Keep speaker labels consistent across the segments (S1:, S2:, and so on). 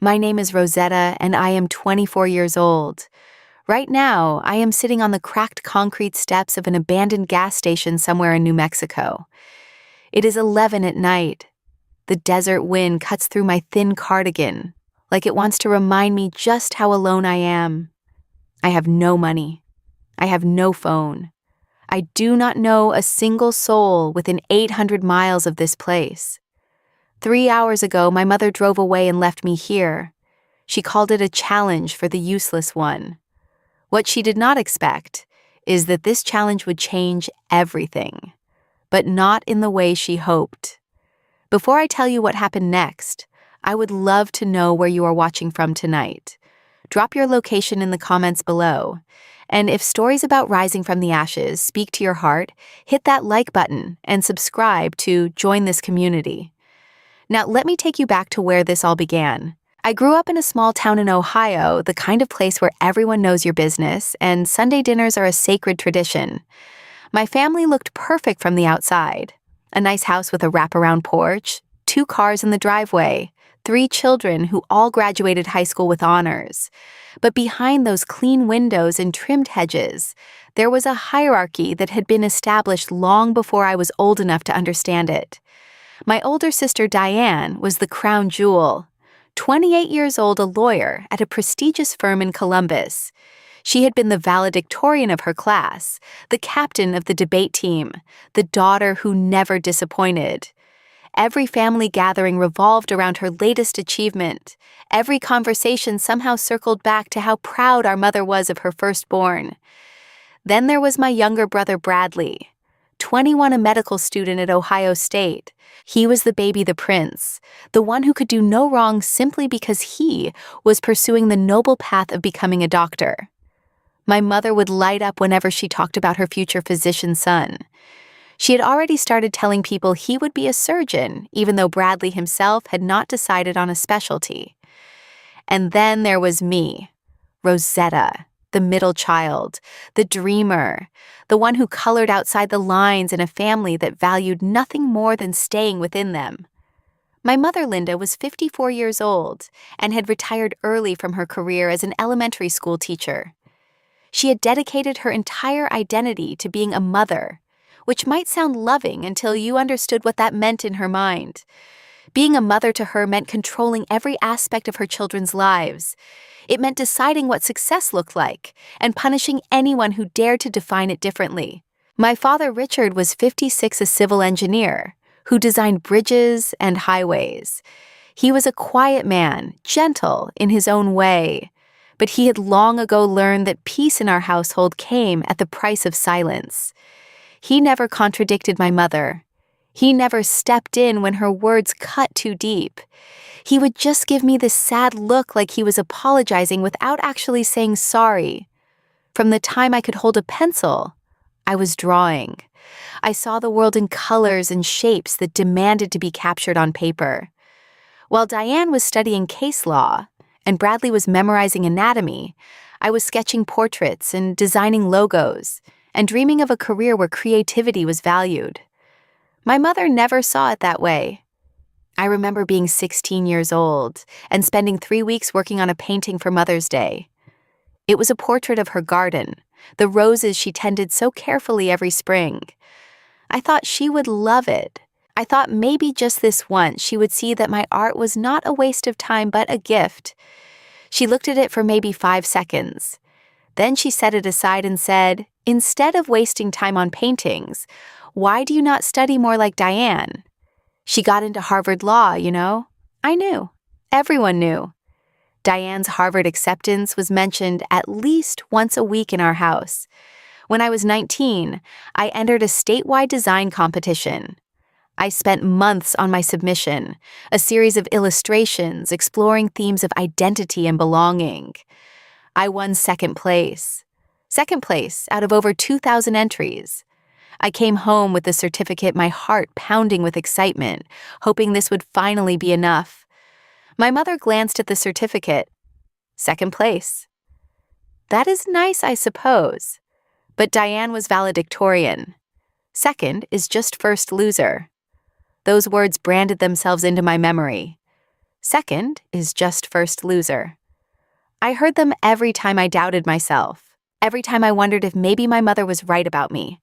S1: My name is Rosetta, and I am 24 years old. Right now, I am sitting on the cracked concrete steps of an abandoned gas station somewhere in New Mexico. It is 11 at night. The desert wind cuts through my thin cardigan, like it wants to remind me just how alone I am. I have no money. I have no phone. I do not know a single soul within 800 miles of this place. 3 hours ago, my mother drove away and left me here. She called it a challenge for the useless one. What she did not expect is that this challenge would change everything, but not in the way she hoped. Before I tell you what happened next, I would love to know where you are watching from tonight. Drop your location in the comments below. And if stories about rising from the ashes speak to your heart, hit that like button and subscribe to join this community. Now, let me take you back to where this all began. I grew up in a small town in Ohio, the kind of place where everyone knows your business, and Sunday dinners are a sacred tradition. My family looked perfect from the outside. A nice house with a wraparound porch, 2 cars in the driveway, 3 children who all graduated high school with honors. But behind those clean windows and trimmed hedges, there was a hierarchy that had been established long before I was old enough to understand it. My older sister Diane was the crown jewel. 28 years old, a lawyer at a prestigious firm in Columbus. She had been the valedictorian of her class, the captain of the debate team, the daughter who never disappointed. Every family gathering revolved around her latest achievement. Every conversation somehow circled back to how proud our mother was of her firstborn. Then there was my younger brother Bradley, 21, a medical student at Ohio State. He was the baby, the prince, the one who could do no wrong simply because he was pursuing the noble path of becoming a doctor. My mother would light up whenever she talked about her future physician son. She had already started telling people he would be a surgeon, even though Bradley himself had not decided on a specialty. And then there was me, Rosetta, the middle child, the dreamer, the one who colored outside the lines in a family that valued nothing more than staying within them. My mother, Linda, was 54 years old and had retired early from her career as an elementary school teacher. She had dedicated her entire identity to being a mother, which might sound loving until you understood what that meant in her mind. Being a mother to her meant controlling every aspect of her children's lives. It meant deciding what success looked like and punishing anyone who dared to define it differently. My father, Richard, was 56, a civil engineer who designed bridges and highways. He was a quiet man, gentle in his own way, but he had long ago learned that peace in our household came at the price of silence. He never contradicted my mother. He never stepped in when her words cut too deep. He would just give me this sad look like he was apologizing without actually saying sorry. From the time I could hold a pencil, I was drawing. I saw the world in colors and shapes that demanded to be captured on paper. While Diane was studying case law and Bradley was memorizing anatomy, I was sketching portraits and designing logos and dreaming of a career where creativity was valued. My mother never saw it that way. I remember being 16 years old and spending 3 weeks working on a painting for Mother's Day. It was a portrait of her garden, the roses she tended so carefully every spring. I thought she would love it. I thought maybe just this once she would see that my art was not a waste of time but a gift. She looked at it for maybe 5 seconds. Then she set it aside and said, "Instead of wasting time on paintings, why do you not study more like Diane?" She got into Harvard Law, you know. I knew. Everyone knew. Diane's Harvard acceptance was mentioned at least once a week in our house. When I was 19, I entered a statewide design competition. I spent months on my submission, a series of illustrations exploring themes of identity and belonging. I won second place. Second place out of over 2,000 entries. I came home with the certificate, my heart pounding with excitement, hoping this would finally be enough. My mother glanced at the certificate. Second place. That is nice, I suppose. But Diane was valedictorian. Second is just first loser. Those words branded themselves into my memory. Second is just first loser. I heard them every time I doubted myself, every time I wondered if maybe my mother was right about me.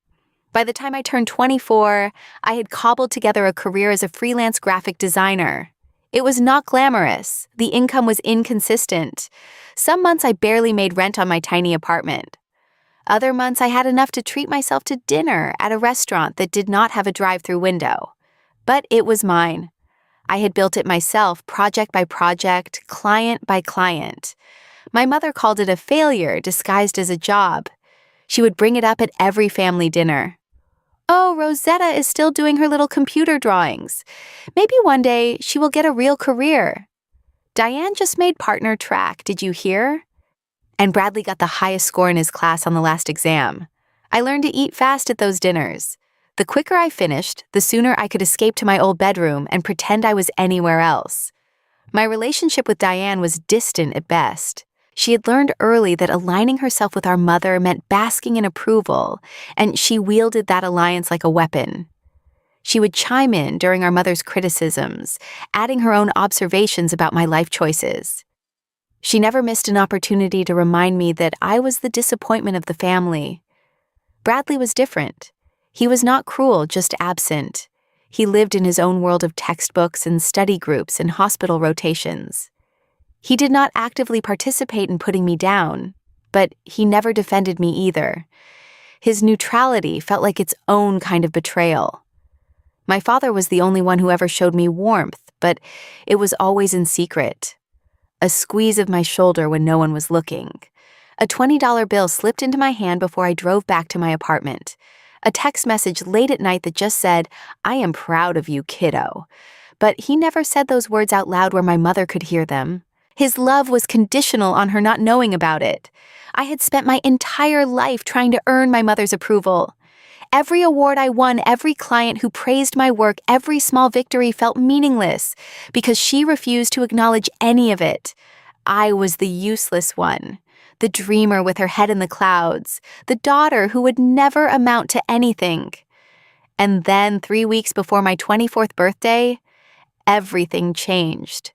S1: By the time I turned 24, I had cobbled together a career as a freelance graphic designer. It was not glamorous. The income was inconsistent. Some months I barely made rent on my tiny apartment. Other months I had enough to treat myself to dinner at a restaurant that did not have a drive-through window. But it was mine. I had built it myself, project by project, client by client. My mother called it a failure disguised as a job. She would bring it up at every family dinner. Oh, Rosetta is still doing her little computer drawings. Maybe one day she will get a real career. Diane just made partner track, did you hear? And Bradley got the highest score in his class on the last exam. I learned to eat fast at those dinners. The quicker I finished, the sooner I could escape to my old bedroom and pretend I was anywhere else. My relationship with Diane was distant at best. She had learned early that aligning herself with our mother meant basking in approval, and she wielded that alliance like a weapon. She would chime in during our mother's criticisms, adding her own observations about my life choices. She never missed an opportunity to remind me that I was the disappointment of the family. Bradley was different. He was not cruel, just absent. He lived in his own world of textbooks and study groups and hospital rotations. He did not actively participate in putting me down, but he never defended me either. His neutrality felt like its own kind of betrayal. My father was the only one who ever showed me warmth, but it was always in secret. A squeeze of my shoulder when no one was looking. A $20 bill slipped into my hand before I drove back to my apartment. A text message late at night that just said, "I am proud of you, kiddo." But he never said those words out loud where my mother could hear them. His love was conditional on her not knowing about it. I had spent my entire life trying to earn my mother's approval. Every award I won, every client who praised my work, every small victory felt meaningless because she refused to acknowledge any of it. I was the useless one, the dreamer with her head in the clouds, the daughter who would never amount to anything. And then 3 weeks before my 24th birthday, everything changed.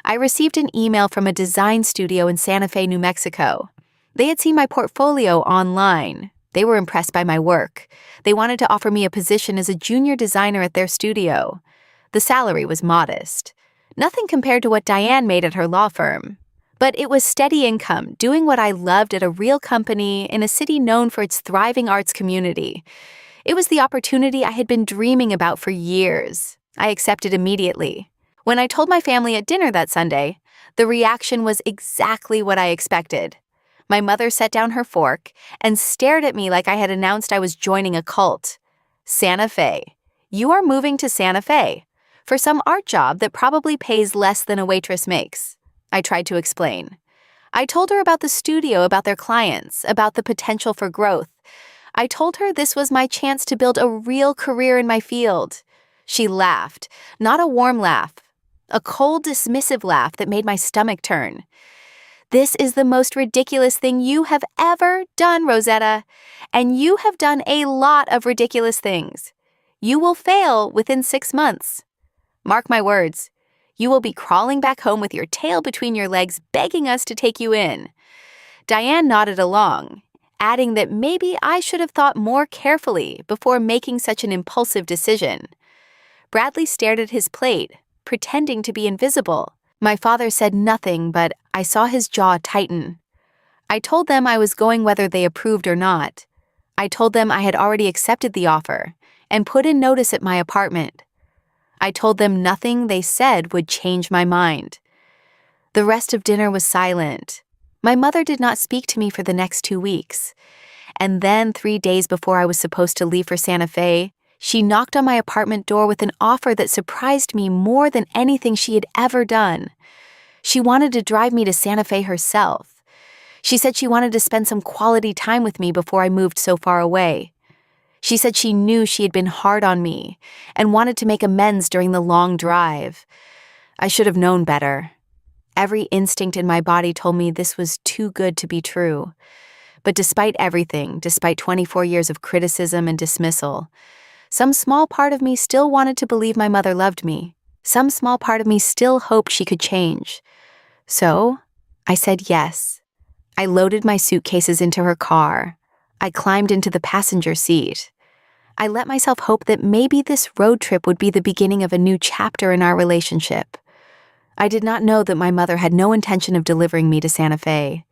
S1: I received an email from a design studio in Santa Fe, New Mexico. They had seen my portfolio online. They were impressed by my work. They wanted to offer me a position as a junior designer at their studio. The salary was modest. Nothing compared to what Diane made at her law firm. But it was steady income, doing what I loved at a real company in a city known for its thriving arts community. It was the opportunity I had been dreaming about for years. I accepted immediately. When I told my family at dinner that Sunday, the reaction was exactly what I expected. My mother set down her fork and stared at me like I had announced I was joining a cult. Santa Fe. You are moving to Santa Fe for some art job that probably pays less than a waitress makes. I tried to explain. I told her about the studio, about their clients, about the potential for growth. I told her this was my chance to build a real career in my field. She laughed, not a warm laugh, a cold, dismissive laugh that made my stomach turn. "This is the most ridiculous thing you have ever done, Rosetta, and you have done a lot of ridiculous things. You will fail within 6 months. Mark my words, you will be crawling back home with your tail between your legs begging us to take you in." Diane nodded along, adding that maybe I should have thought more carefully before making such an impulsive decision. Bradley stared at his plate, pretending to be invisible. My father said nothing, but I saw his jaw tighten. I told them I was going whether they approved or not. I told them I had already accepted the offer and put in notice at my apartment. I told them nothing they said would change my mind. The rest of dinner was silent. My mother did not speak to me for the next 2 weeks. And then 3 days before I was supposed to leave for Santa Fe, she knocked on my apartment door with an offer that surprised me more than anything she had ever done. She wanted to drive me to Santa Fe herself. She said she wanted to spend some quality time with me before I moved so far away. She said she knew she had been hard on me and wanted to make amends during the long drive. I should have known better. Every instinct in my body told me this was too good to be true. But despite everything, despite 24 years of criticism and dismissal, some small part of me still wanted to believe my mother loved me, Some small part of me still hoped she could change. So, I said yes. I loaded my suitcases into her car. I climbed into the passenger seat. I let myself hope that maybe this road trip would be the beginning of a new chapter in our relationship. I did not know that my mother had no intention of delivering me to Santa Fe.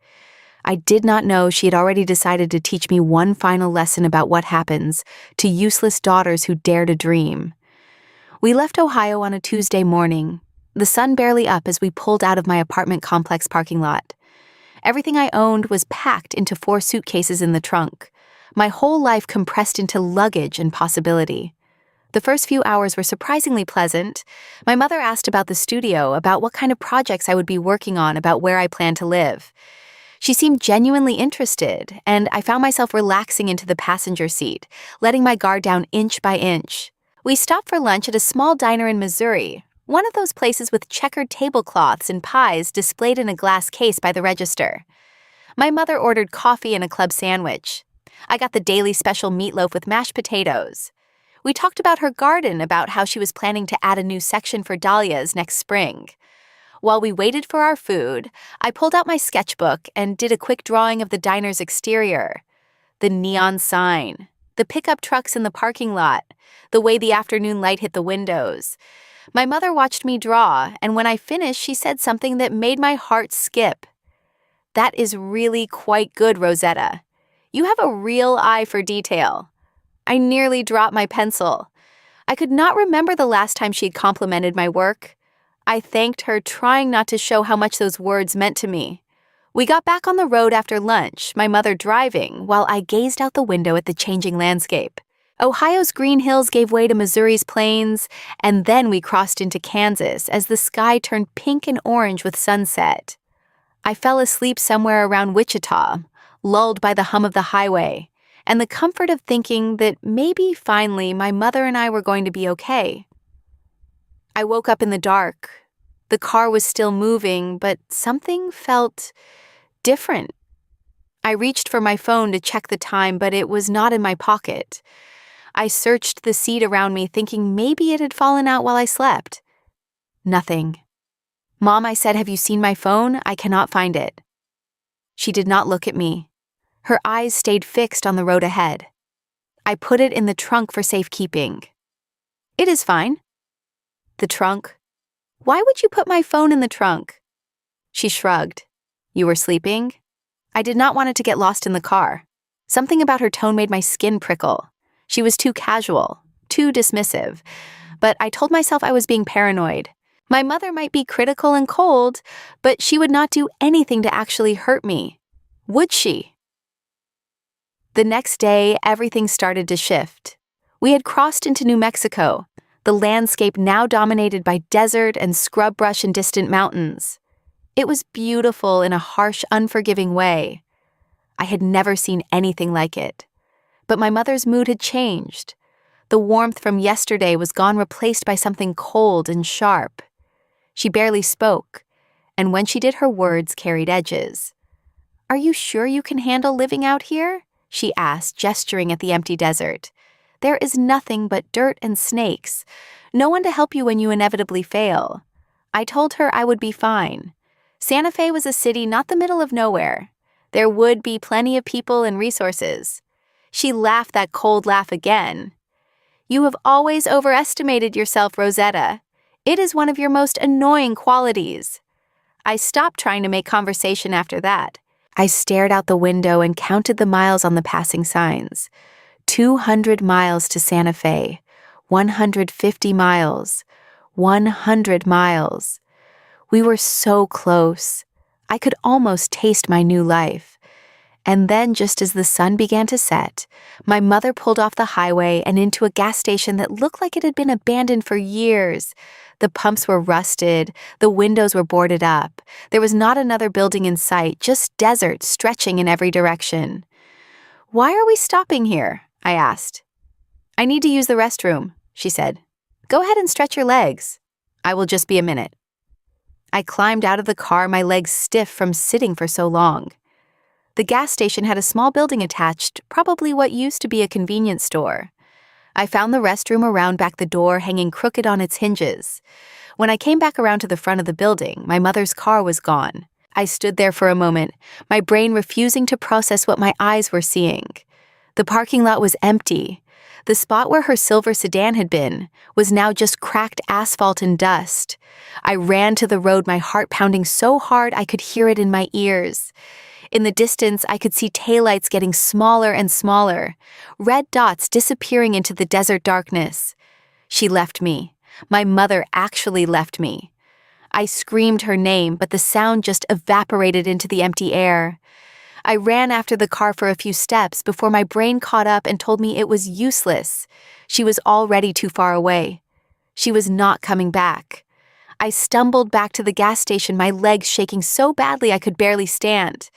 S1: I did not know she had already decided to teach me one final lesson about what happens to useless daughters who dare to dream. We left Ohio on a Tuesday morning, the sun barely up as we pulled out of my apartment complex parking lot. Everything I owned was packed into 4 suitcases in the trunk, my whole life compressed into luggage and possibility. The first few hours were surprisingly pleasant. My mother asked about the studio, about what kind of projects I would be working on, about where I planned to live. She seemed genuinely interested, and I found myself relaxing into the passenger seat, letting my guard down inch by inch. We stopped for lunch at a small diner in Missouri, one of those places with checkered tablecloths and pies displayed in a glass case by the register. My mother ordered coffee and a club sandwich. I got the daily special meatloaf with mashed potatoes. We talked about her garden, about how she was planning to add a new section for dahlias next spring. While we waited for our food, I pulled out my sketchbook and did a quick drawing of the diner's exterior. The neon sign, the pickup trucks in the parking lot, the way the afternoon light hit the windows. My mother watched me draw, and when I finished, she said something that made my heart skip. "That is really quite good, Rosetta. You have a real eye for detail." I nearly dropped my pencil. I could not remember the last time she had complimented my work. I thanked her, trying not to show how much those words meant to me. We got back on the road after lunch, my mother driving, while I gazed out the window at the changing landscape. Ohio's green hills gave way to Missouri's plains, and then we crossed into Kansas as the sky turned pink and orange with sunset. I fell asleep somewhere around Wichita, lulled by the hum of the highway, and the comfort of thinking that maybe finally my mother and I were going to be okay. I woke up in the dark. The car was still moving, but something felt different. I reached for my phone to check the time, but it was not in my pocket. I searched the seat around me, thinking maybe it had fallen out while I slept. Nothing. "Mom," I said, "have you seen my phone? I cannot find it." She did not look at me. Her eyes stayed fixed on the road ahead. I put it in the trunk for safekeeping. "It is fine." "The trunk? Why would you put my phone in the trunk?" She shrugged. "You were sleeping?" I did not want it to get lost in the car. Something about her tone made my skin prickle. She was too casual, too dismissive. But I told myself I was being paranoid. My mother might be critical and cold, but she would not do anything to actually hurt me. Would she? The next day, everything started to shift. We had crossed into New Mexico, the landscape now dominated by desert and scrub brush and distant mountains. It was beautiful in a harsh, unforgiving way. I had never seen anything like it. But my mother's mood had changed. The warmth from yesterday was gone, replaced by something cold and sharp. She barely spoke, and when she did, her words carried edges. "Are you sure you can handle living out here?" she asked, gesturing at the empty desert. "There is nothing but dirt and snakes. No one to help you when you inevitably fail." I told her I would be fine. Santa Fe was a city, not the middle of nowhere. There would be plenty of people and resources. She laughed that cold laugh again. "You have always overestimated yourself, Rosetta. It is one of your most annoying qualities." I stopped trying to make conversation after that. I stared out the window and counted the miles on the passing signs. 200 miles to Santa Fe, 150 miles, 100 miles. We were so close. I could almost taste my new life. And then, just as the sun began to set, my mother pulled off the highway and into a gas station that looked like it had been abandoned for years. The pumps were rusted, the windows were boarded up. There was not another building in sight, just desert stretching in every direction. "Why are we stopping here?" I asked. "I need to use the restroom," she said. "Go ahead and stretch your legs. I will just be a minute." I climbed out of the car, my legs stiff from sitting for so long. The gas station had a small building attached, probably what used to be a convenience store. I found the restroom around back the door, hanging crooked on its hinges. When I came back around to the front of the building, my mother's car was gone. I stood there for a moment, my brain refusing to process what my eyes were seeing. The parking lot was empty. The spot where her silver sedan had been was now just cracked asphalt and dust. I ran to the road, my heart pounding so hard I could hear it in my ears. In the distance, I could see taillights getting smaller and smaller, red dots disappearing into the desert darkness. She left me. My mother actually left me. I screamed her name, but the sound just evaporated into the empty air. I ran after the car for a few steps before my brain caught up and told me it was useless. She was already too far away. She was not coming back. I stumbled back to the gas station, my legs shaking so badly I could barely stand.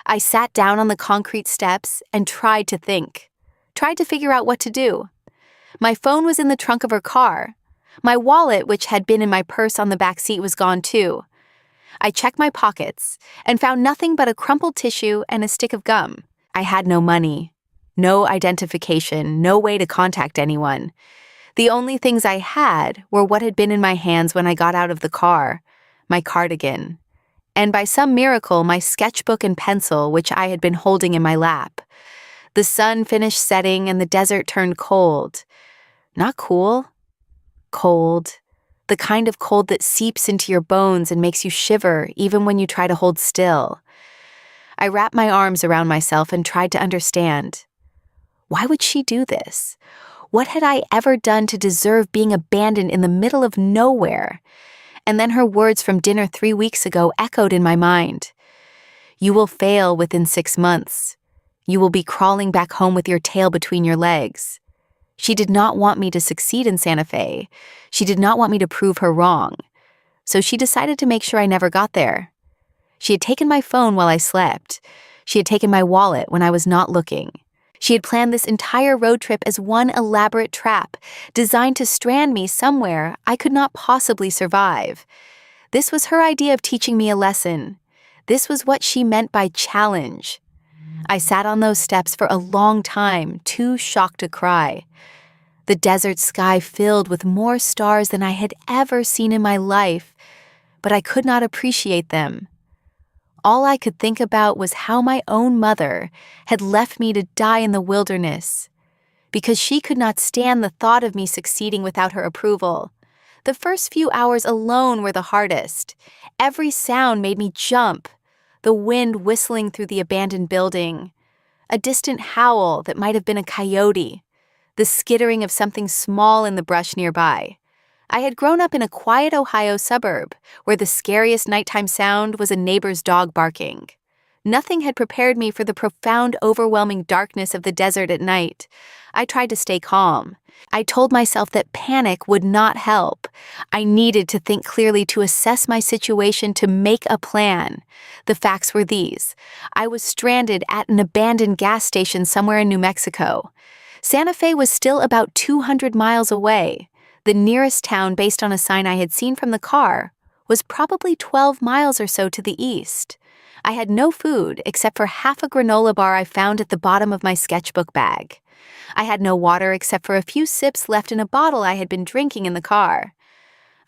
S1: I sat down on the concrete steps and tried to think. Tried to figure out what to do. My phone was in the trunk of her car. My wallet, which had been in my purse on the back seat, was gone too. I checked my pockets and found nothing but a crumpled tissue and a stick of gum. I had no money, no identification, no way to contact anyone. The only things I had were what had been in my hands when I got out of the car, my cardigan, and by some miracle, my sketchbook and pencil, which I had been holding in my lap. The sun finished setting and the desert turned cold. Not cool, cold. The kind of cold that seeps into your bones and makes you shiver even when you try to hold still. I wrapped my arms around myself and tried to understand. Why would she do this? What had I ever done to deserve being abandoned in the middle of nowhere? And then her words from dinner 3 weeks ago echoed in my mind. You will fail within 6 months. You will be crawling back home with your tail between your legs. She did not want me to succeed in Santa Fe. She did not want me to prove her wrong. So she decided to make sure I never got there. She had taken my phone while I slept. She had taken my wallet when I was not looking. She had planned this entire road trip as one elaborate trap, designed to strand me somewhere I could not possibly survive. This was her idea of teaching me a lesson. This was what she meant by challenge. I sat on those steps for a long time, too shocked to cry. The desert sky filled with more stars than I had ever seen in my life, but I could not appreciate them. All I could think about was how my own mother had left me to die in the wilderness, because she could not stand the thought of me succeeding without her approval. The first few hours alone were the hardest. Every sound made me jump. The wind whistling through the abandoned building, a distant howl that might have been a coyote, the skittering of something small in the brush nearby. I had grown up in a quiet Ohio suburb where the scariest nighttime sound was a neighbor's dog barking. Nothing had prepared me for the profound, overwhelming darkness of the desert at night. I tried to stay calm. I told myself that panic would not help. I needed to think clearly, to assess my situation, to make a plan. The facts were these. I was stranded at an abandoned gas station somewhere in New Mexico. Santa Fe was still about 200 miles away. The nearest town, based on a sign I had seen from the car, was probably 12 miles or so to the east. I had no food except for half a granola bar I found at the bottom of my sketchbook bag. I had no water except for a few sips left in a bottle I had been drinking in the car.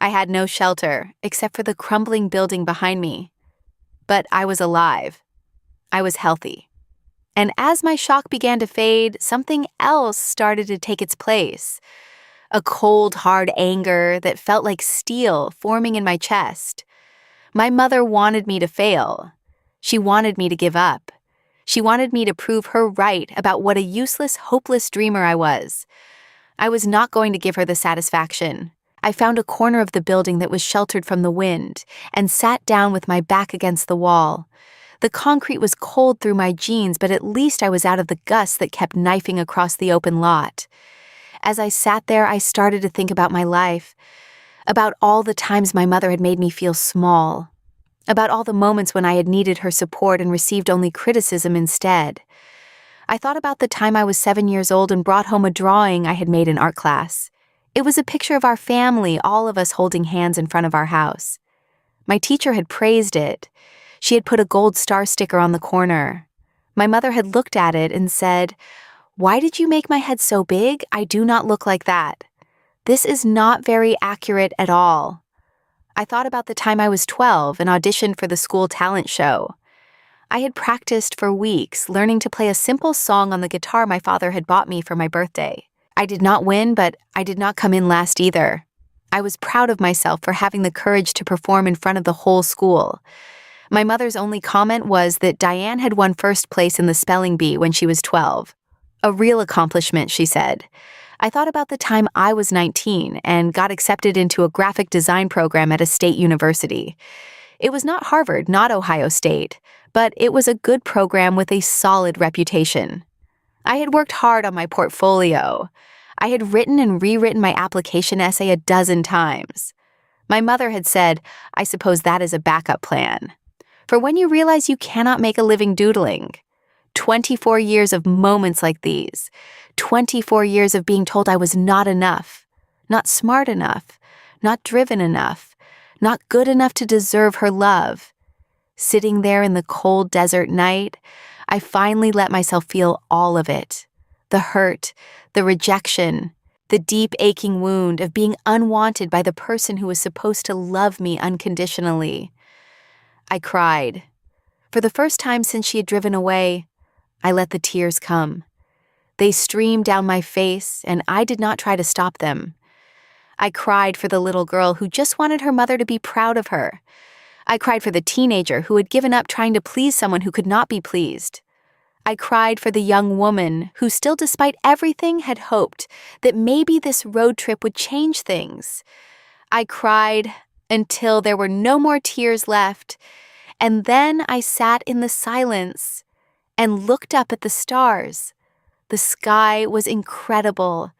S1: I had no shelter except for the crumbling building behind me. But I was alive. I was healthy. And as my shock began to fade, something else started to take its place. A cold, hard anger that felt like steel forming in my chest. My mother wanted me to fail. She wanted me to give up. She wanted me to prove her right about what a useless, hopeless dreamer I was. I was not going to give her the satisfaction. I found a corner of the building that was sheltered from the wind and sat down with my back against the wall. The concrete was cold through my jeans, but at least I was out of the gusts that kept knifing across the open lot. As I sat there, I started to think about my life, about all the times my mother had made me feel small, about all the moments when I had needed her support and received only criticism instead. I thought about the time I was 7 years old and brought home a drawing I had made in art class. It was a picture of our family, all of us holding hands in front of our house. My teacher had praised it. She had put a gold star sticker on the corner. My mother had looked at it and said, "Why did you make my head so big? I do not look like that. This is not very accurate at all." I thought about the time I was 12 and auditioned for the school talent show. I had practiced for weeks, learning to play a simple song on the guitar my father had bought me for my birthday. I did not win, but I did not come in last either. I was proud of myself for having the courage to perform in front of the whole school. My mother's only comment was that Diane had won first place in the spelling bee when she was 12. A real accomplishment, she said. I thought about the time I was 19 and got accepted into a graphic design program at a state university. It was not Harvard, not Ohio State, but it was a good program with a solid reputation. I had worked hard on my portfolio. I had written and rewritten my application essay a dozen times. My mother had said, I suppose that is a backup plan. For when you realize you cannot make a living doodling. 24 years of moments like these. 24 years of being told I was not enough, not smart enough, not driven enough, not good enough to deserve her love. Sitting there in the cold desert night, I finally let myself feel all of it. The hurt, the rejection, the deep aching wound of being unwanted by the person who was supposed to love me unconditionally. I cried. For the first time since she had driven away, I let the tears come. They streamed down my face, and I did not try to stop them. I cried for the little girl who just wanted her mother to be proud of her. I cried for the teenager who had given up trying to please someone who could not be pleased. I cried for the young woman who still, despite everything, had hoped that maybe this road trip would change things. I cried until there were no more tears left, and then I sat in the silence and looked up at the stars. The sky was incredible.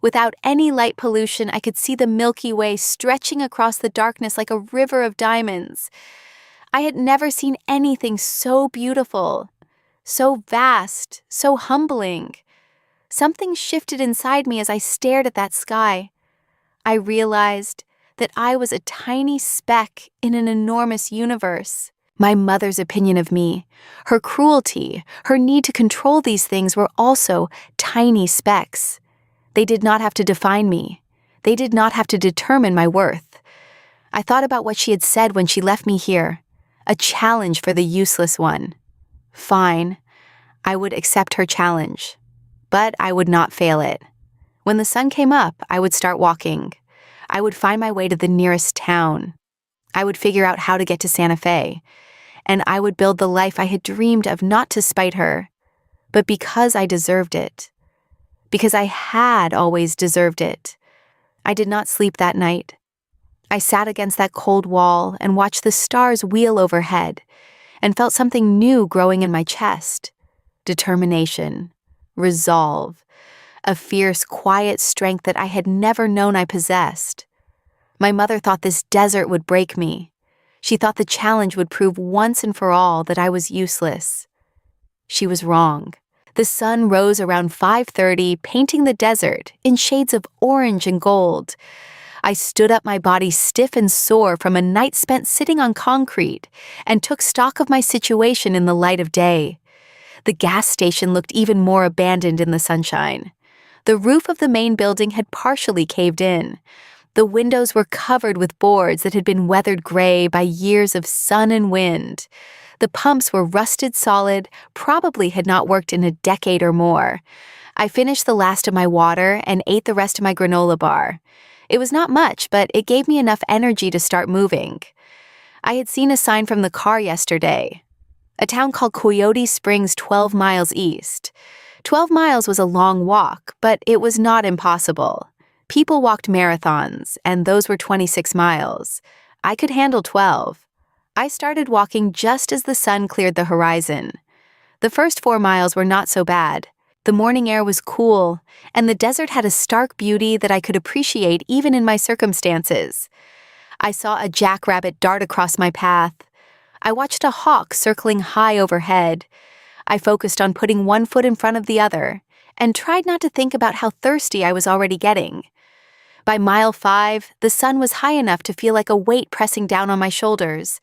S1: Without any light pollution, I could see the Milky Way stretching across the darkness like a river of diamonds. I had never seen anything so beautiful, so vast, so humbling. Something shifted inside me as I stared at that sky. I realized that I was a tiny speck in an enormous universe. My mother's opinion of me, her cruelty, her need to control these things were also tiny specks. They did not have to define me. They did not have to determine my worth. I thought about what she had said when she left me here, a challenge for the useless one. Fine, I would accept her challenge, but I would not fail it. When the sun came up, I would start walking. I would find my way to the nearest town. I would figure out how to get to Santa Fe, and I would build the life I had dreamed of, not to spite her, but because I deserved it. Because I had always deserved it. I did not sleep that night. I sat against that cold wall and watched the stars wheel overhead and felt something new growing in my chest. Determination, resolve, a fierce, quiet strength that I had never known I possessed. My mother thought this desert would break me. She thought the challenge would prove once and for all that I was useless. She was wrong. The sun rose around 5:30, painting the desert in shades of orange and gold. I stood up, my body stiff and sore from a night spent sitting on concrete, and took stock of my situation in the light of day. The gas station looked even more abandoned in the sunshine. The roof of the main building had partially caved in. The windows were covered with boards that had been weathered gray by years of sun and wind. The pumps were rusted solid, probably had not worked in a decade or more. I finished the last of my water and ate the rest of my granola bar. It was not much, but it gave me enough energy to start moving. I had seen a sign from the car yesterday. A town called Coyote Springs, 12 miles east. 12 miles was a long walk, but it was not impossible. People walked marathons, and those were 26 miles. I could handle 12. I started walking just as the sun cleared the horizon. The first 4 miles were not so bad. The morning air was cool, and the desert had a stark beauty that I could appreciate even in my circumstances. I saw a jackrabbit dart across my path. I watched a hawk circling high overhead. I focused on putting one foot in front of the other, and tried not to think about how thirsty I was already getting. By mile 5, the sun was high enough to feel like a weight pressing down on my shoulders.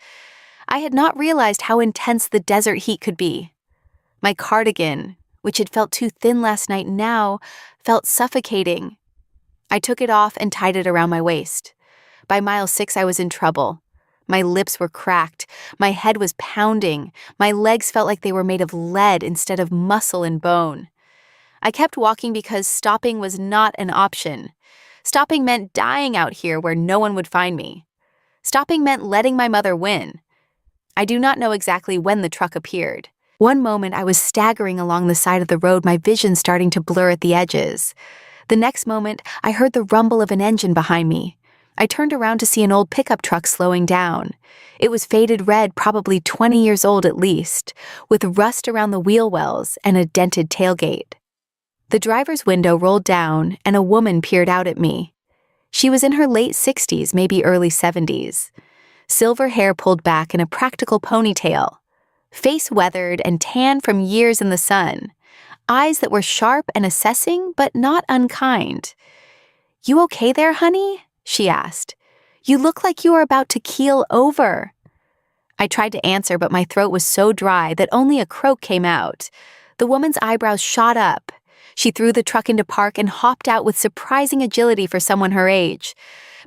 S1: I had not realized how intense the desert heat could be. My cardigan, which had felt too thin last night, now felt suffocating. I took it off and tied it around my waist. By mile 6, I was in trouble. My lips were cracked, my head was pounding, my legs felt like they were made of lead instead of muscle and bone. I kept walking because stopping was not an option. Stopping meant dying out here where no one would find me. Stopping meant letting my mother win. I do not know exactly when the truck appeared. One moment I was staggering along the side of the road, my vision starting to blur at the edges. The next moment, I heard the rumble of an engine behind me. I turned around to see an old pickup truck slowing down. It was faded red, probably 20 years old at least, with rust around the wheel wells and a dented tailgate. The driver's window rolled down and a woman peered out at me. She was in her late 60s, maybe early 70s. Silver hair pulled back in a practical ponytail. Face weathered and tan from years in the sun. Eyes that were sharp and assessing, but not unkind. "You okay there, honey?" she asked. "You look like you are about to keel over." I tried to answer, but my throat was so dry that only a croak came out. The woman's eyebrows shot up. She threw the truck into park and hopped out with surprising agility for someone her age.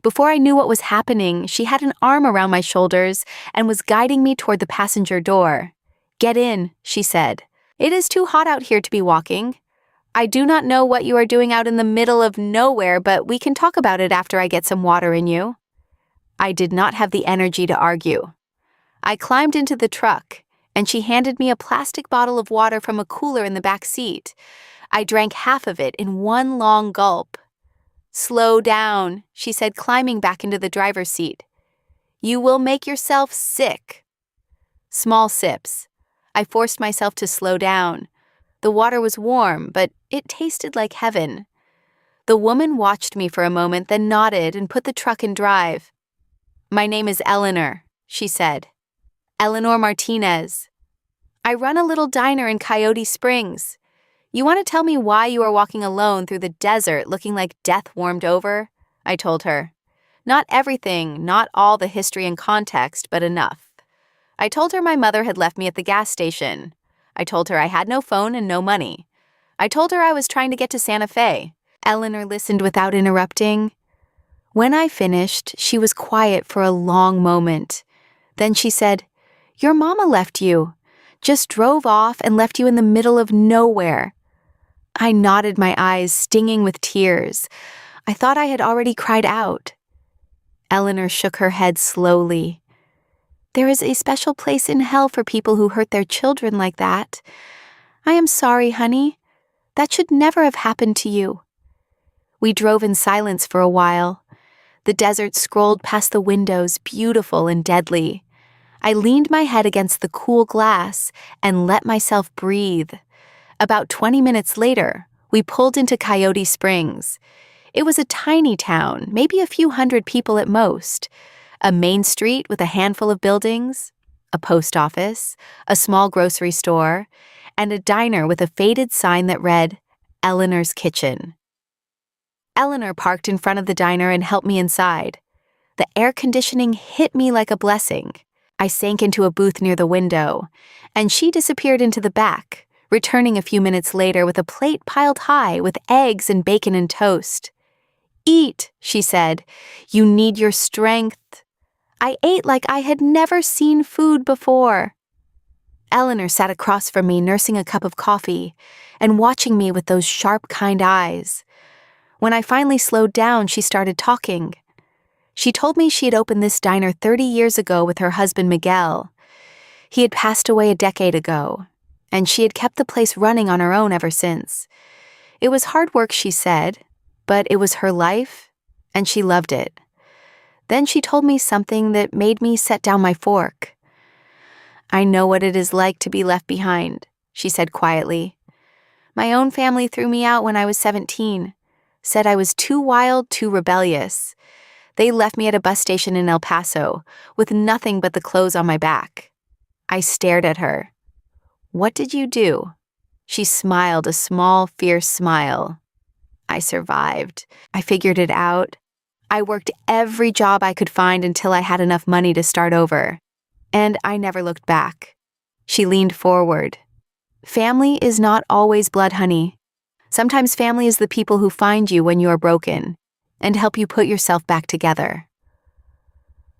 S1: Before I knew what was happening, she had an arm around my shoulders and was guiding me toward the passenger door. "Get in," she said. "It is too hot out here to be walking. I do not know what you are doing out in the middle of nowhere, but we can talk about it after I get some water in you." I did not have the energy to argue. I climbed into the truck, and she handed me a plastic bottle of water from a cooler in the back seat. I drank half of it in one long gulp. "Slow down," she said, climbing back into the driver's seat. "You will make yourself sick." Small sips. I forced myself to slow down. The water was warm, but it tasted like heaven. The woman watched me for a moment, then nodded and put the truck in drive. "My name is Eleanor," she said. "Eleanor Martinez. I run a little diner in Coyote Springs. You want to tell me why you are walking alone through the desert looking like death warmed over?" I told her. Not everything, not all the history and context, but enough. I told her my mother had left me at the gas station. I told her I had no phone and no money. I told her I was trying to get to Santa Fe. Eleanor listened without interrupting. When I finished, she was quiet for a long moment. Then she said, "Your mama left you. Just drove off and left you in the middle of nowhere." I nodded, my eyes stinging with tears. I thought I had already cried out. Eleanor shook her head slowly. "There is a special place in hell for people who hurt their children like that. I am sorry, honey. That should never have happened to you." We drove in silence for a while. The desert scrolled past the windows, beautiful and deadly. I leaned my head against the cool glass and let myself breathe. About 20 minutes later, we pulled into Coyote Springs. It was a tiny town, maybe a few hundred people at most. A main street with a handful of buildings, a post office, a small grocery store, and a diner with a faded sign that read, "Eleanor's Kitchen." Eleanor parked in front of the diner and helped me inside. The air conditioning hit me like a blessing. I sank into a booth near the window, and she disappeared into the back, returning a few minutes later with a plate piled high with eggs and bacon and toast. "Eat," she said. "You need your strength." I ate like I had never seen food before. Eleanor sat across from me, nursing a cup of coffee and watching me with those sharp, kind eyes. When I finally slowed down, she started talking. She told me she had opened this diner 30 years ago with her husband, Miguel. He had passed away a decade ago, and she had kept the place running on her own ever since. It was hard work, she said, but it was her life, and she loved it. Then she told me something that made me set down my fork. "I know what it is like to be left behind," she said quietly. "My own family threw me out when I was 17, said I was too wild, too rebellious. They left me at a bus station in El Paso, with nothing but the clothes on my back." I stared at her. "What did you do?" She smiled, a small, fierce smile. "I survived. I figured it out. I worked every job I could find until I had enough money to start over. And I never looked back." She leaned forward. "Family is not always blood, honey. Sometimes family is the people who find you when you are broken and help you put yourself back together."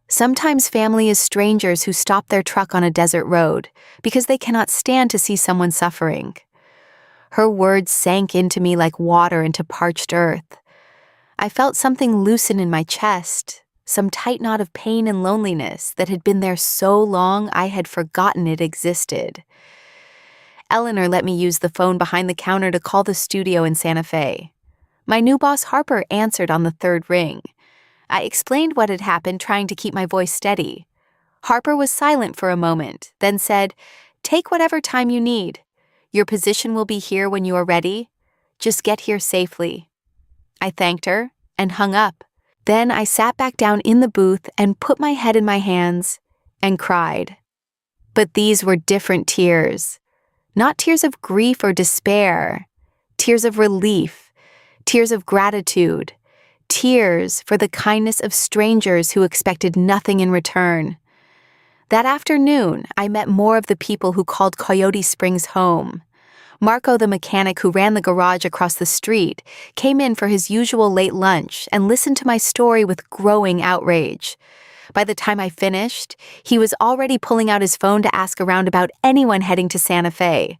S1: Sometimes family is strangers who stop their truck on a desert road because they cannot stand to see someone suffering. Her words sank into me like water into parched earth. I felt something loosen in my chest, some tight knot of pain and loneliness that had been there so long I had forgotten it existed. Eleanor let me use the phone behind the counter to call the studio in Santa Fe. My new boss Harper answered on the third ring. I explained what had happened, trying to keep my voice steady. Harper was silent for a moment, then said, "Take whatever time you need. Your position will be here when you are ready. Just get here safely." I thanked her and hung up. Then I sat back down in the booth and put my head in my hands and cried. But these were different tears. Not tears of grief or despair. Tears of relief. Tears of gratitude. Tears for the kindness of strangers who expected nothing in return. That afternoon, I met more of the people who called Coyote Springs home. Marco, the mechanic who ran the garage across the street, came in for his usual late lunch and listened to my story with growing outrage. By the time I finished, he was already pulling out his phone to ask around about anyone heading to Santa Fe.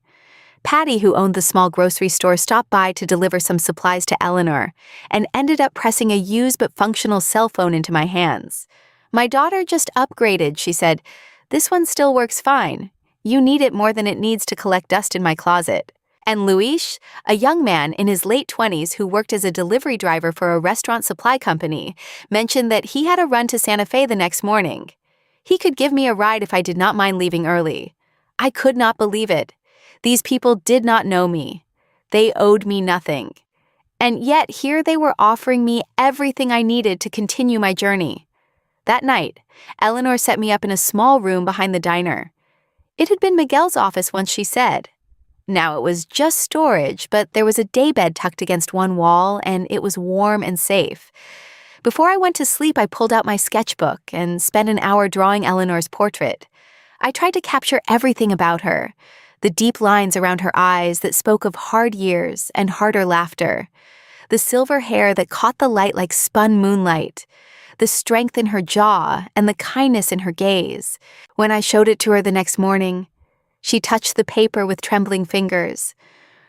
S1: Patty, who owned the small grocery store, stopped by to deliver some supplies to Eleanor and ended up pressing a used but functional cell phone into my hands. "My daughter just upgraded," she said. "This one still works fine. You need it more than it needs to collect dust in my closet." And Luis, a young man in his late 20s who worked as a delivery driver for a restaurant supply company, mentioned that he had a run to Santa Fe the next morning. He could give me a ride if I did not mind leaving early. I could not believe it. These people did not know me. They owed me nothing. And yet here they were offering me everything I needed to continue my journey. That night, Eleanor set me up in a small room behind the diner. It had been Miguel's office once, she said. Now it was just storage, but there was a daybed tucked against one wall, and it was warm and safe. Before I went to sleep, I pulled out my sketchbook and spent an hour drawing Eleanor's portrait. I tried to capture everything about her. The deep lines around her eyes that spoke of hard years and harder laughter. The silver hair that caught the light like spun moonlight. The strength in her jaw and the kindness in her gaze. When I showed it to her the next morning, she touched the paper with trembling fingers.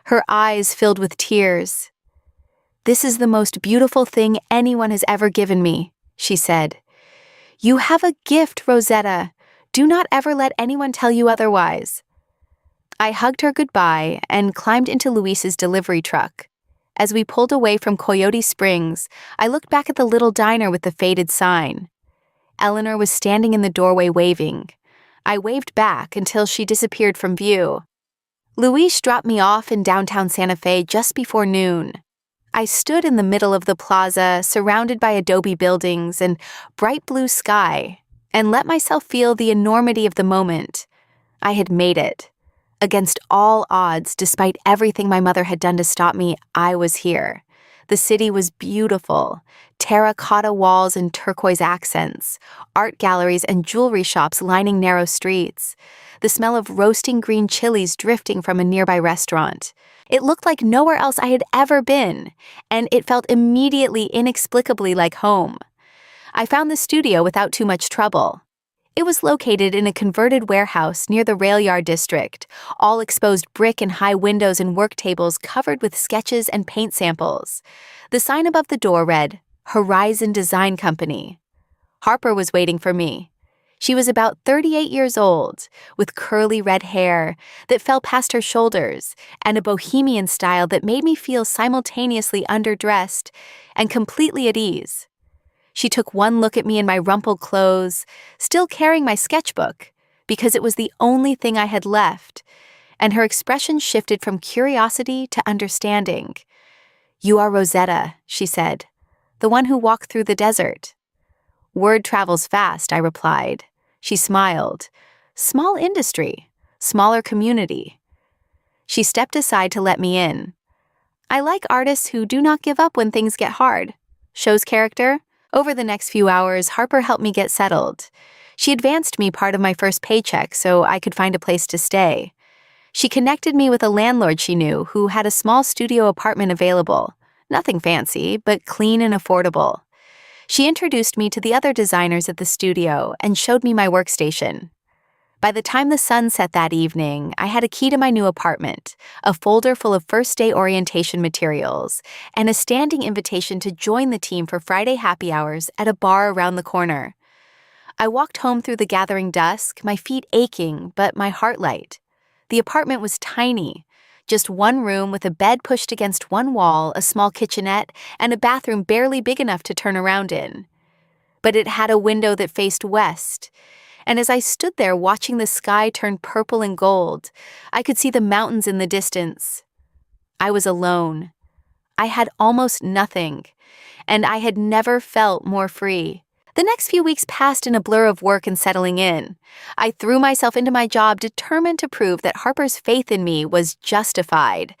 S1: Her eyes filled with tears. "This is the most beautiful thing anyone has ever given me," she said. "You have a gift, Rosetta. Do not ever let anyone tell you otherwise." I hugged her goodbye and climbed into Luis's delivery truck. As we pulled away from Coyote Springs, I looked back at the little diner with the faded sign. Eleanor was standing in the doorway waving. I waved back until she disappeared from view. Luis dropped me off in downtown Santa Fe just before noon. I stood in the middle of the plaza, surrounded by adobe buildings and bright blue sky, and let myself feel the enormity of the moment. I had made it. Against all odds, despite everything my mother had done to stop me, I was here. The city was beautiful. Terracotta walls and turquoise accents, art galleries and jewelry shops lining narrow streets, the smell of roasting green chilies drifting from a nearby restaurant. It looked like nowhere else I had ever been, and it felt immediately, inexplicably like home. I found the studio without too much trouble. It was located in a converted warehouse near the rail yard district, all exposed brick and high windows and work tables covered with sketches and paint samples. The sign above the door read, Horizon Design Company. Harper was waiting for me. She was about 38 years old, with curly red hair that fell past her shoulders and a bohemian style that made me feel simultaneously underdressed and completely at ease. She took one look at me in my rumpled clothes, still carrying my sketchbook, because it was the only thing I had left, and her expression shifted from curiosity to understanding. "You are Rosetta," she said, "the one who walked through the desert." "Word travels fast," I replied. She smiled. "Small industry, smaller community." She stepped aside to let me in. "I like artists who do not give up when things get hard." Show's character? Over the next few hours, Harper helped me get settled. She advanced me part of my first paycheck so I could find a place to stay. She connected me with a landlord she knew who had a small studio apartment available. Nothing fancy, but clean and affordable. She introduced me to the other designers at the studio and showed me my workstation. By the time the sun set that evening, I had a key to my new apartment, a folder full of first-day orientation materials, and a standing invitation to join the team for Friday happy hours at a bar around the corner. I walked home through the gathering dusk, my feet aching, but my heart light. The apartment was tiny, just one room with a bed pushed against one wall, a small kitchenette, and a bathroom barely big enough to turn around in. But it had a window that faced west, and as I stood there watching the sky turn purple and gold, I could see the mountains in the distance. I was alone. I had almost nothing, and I had never felt more free. The next few weeks passed in a blur of work and settling in. I threw myself into my job determined to prove that Harper's faith in me was justified.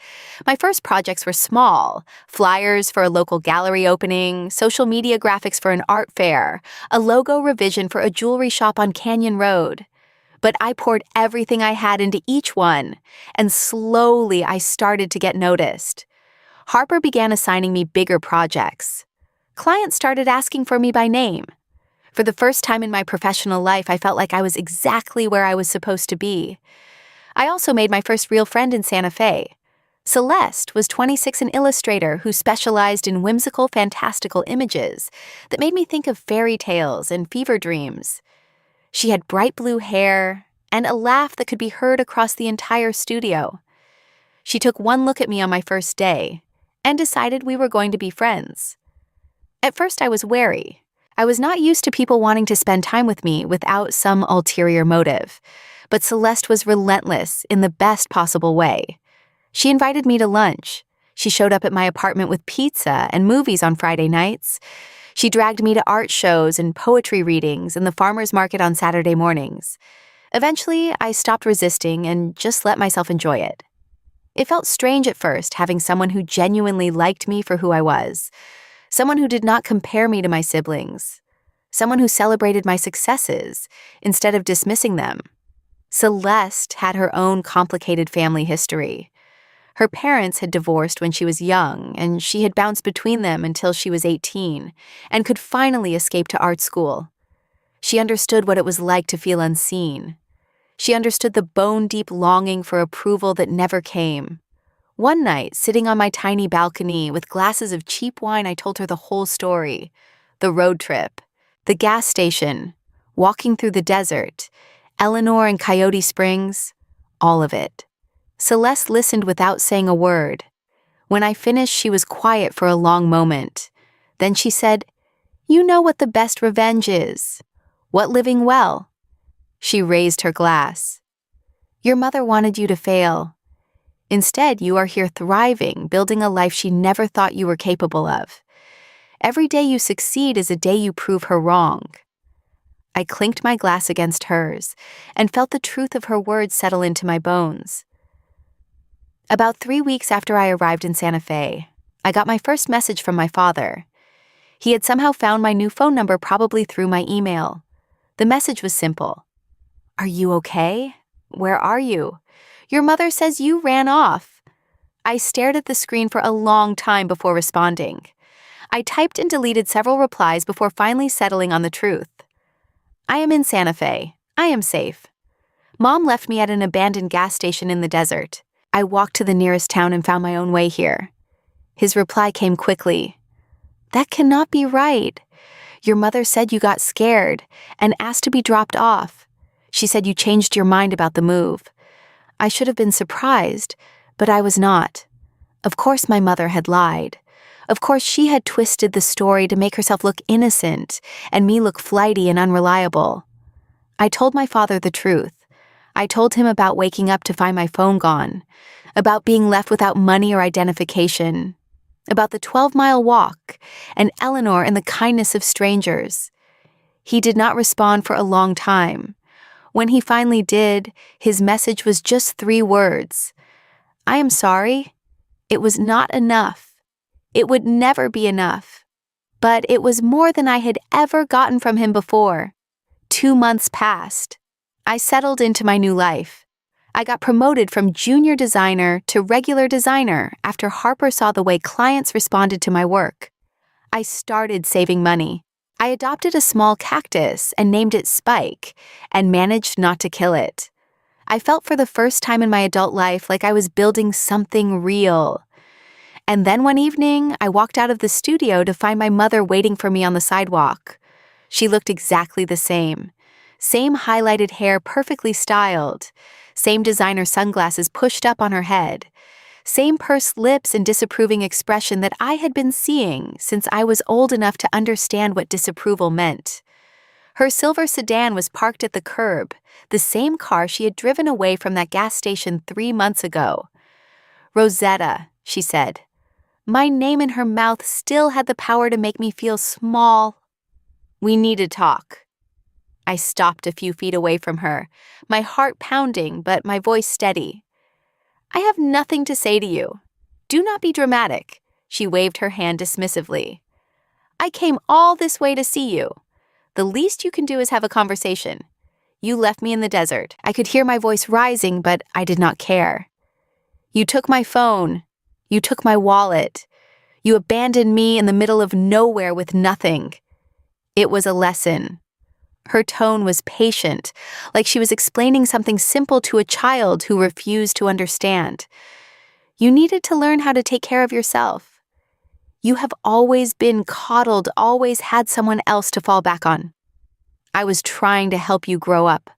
S1: My first projects were small: flyers for a local gallery opening, social media graphics for an art fair, a logo revision for a jewelry shop on Canyon Road. But I poured everything I had into each one, and slowly I started to get noticed. Harper began assigning me bigger projects. Clients started asking for me by name. For the first time in my professional life, I felt like I was exactly where I was supposed to be. I also made my first real friend in Santa Fe. Celeste was 26, an illustrator who specialized in whimsical, fantastical images that made me think of fairy tales and fever dreams. She had bright blue hair and a laugh that could be heard across the entire studio. She took one look at me on my first day and decided we were going to be friends. At first, I was wary. I was not used to people wanting to spend time with me without some ulterior motive, but Celeste was relentless in the best possible way. She invited me to lunch. She showed up at my apartment with pizza and movies on Friday nights. She dragged me to art shows and poetry readings and the farmers market on Saturday mornings. Eventually, I stopped resisting and just let myself enjoy it. It felt strange at first having someone who genuinely liked me for who I was. Someone who did not compare me to my siblings. Someone who celebrated my successes instead of dismissing them. Celeste had her own complicated family history. Her parents had divorced when she was young, and she had bounced between them until she was 18 and could finally escape to art school. She understood what it was like to feel unseen. She understood the bone-deep longing for approval that never came. One night, sitting on my tiny balcony with glasses of cheap wine, I told her the whole story. The road trip, the gas station, walking through the desert, Eleanor and Coyote Springs, all of it. Celeste listened without saying a word. When I finished, she was quiet for a long moment. Then she said, "You know what the best revenge is. What living well." She raised her glass. "Your mother wanted you to fail. Instead, you are here thriving, building a life she never thought you were capable of. Every day you succeed is a day you prove her wrong." I clinked my glass against hers and felt the truth of her words settle into my bones. About 3 weeks after I arrived in Santa Fe, I got my first message from my father. He had somehow found my new phone number, probably through my email. The message was simple. "Are you okay? Where are you? Your mother says you ran off." I stared at the screen for a long time before responding. I typed and deleted several replies before finally settling on the truth. "I am in Santa Fe. I am safe. Mom left me at an abandoned gas station in the desert. I walked to the nearest town and found my own way here." His reply came quickly. "That cannot be right. Your mother said you got scared and asked to be dropped off. She said you changed your mind about the move. I should have been surprised, but I was not. Of course my mother had lied. Of course she had twisted the story to make herself look innocent and me look flighty and unreliable. I told my father the truth. I told him about waking up to find my phone gone, about being left without money or identification, about the 12-mile walk, and Eleanor and the kindness of strangers. He did not respond for a long time. When he finally did, his message was just 3 words. "I am sorry. It was not enough. It would never be enough." But it was more than I had ever gotten from him before. 2 months passed. I settled into my new life. I got promoted from junior designer to regular designer after Harper saw the way clients responded to my work. I started saving money. I adopted a small cactus and named it Spike and managed not to kill it. I felt for the first time in my adult life like I was building something real. And then one evening, I walked out of the studio to find my mother waiting for me on the sidewalk. She looked exactly the same. Same highlighted hair perfectly styled. Same designer sunglasses pushed up on her head. Same pursed lips and disapproving expression that I had been seeing since I was old enough to understand what disapproval meant. Her silver sedan was parked at the curb, the same car she had driven away from that gas station 3 months ago. Rosetta, she said. My name in her mouth still had the power to make me feel small. We need to talk. I stopped a few feet away from her, my heart pounding but my voice steady. I have nothing to say to you. Do not be dramatic. She waved her hand dismissively. I came all this way to see you. The least you can do is have a conversation. You left me in the desert. I could hear my voice rising, but I did not care. You took my phone. You took my wallet. You abandoned me in the middle of nowhere with nothing. It was a lesson. Her tone was patient, like she was explaining something simple to a child who refused to understand. You needed to learn how to take care of yourself. You have always been coddled, always had someone else to fall back on. I was trying to help you grow up.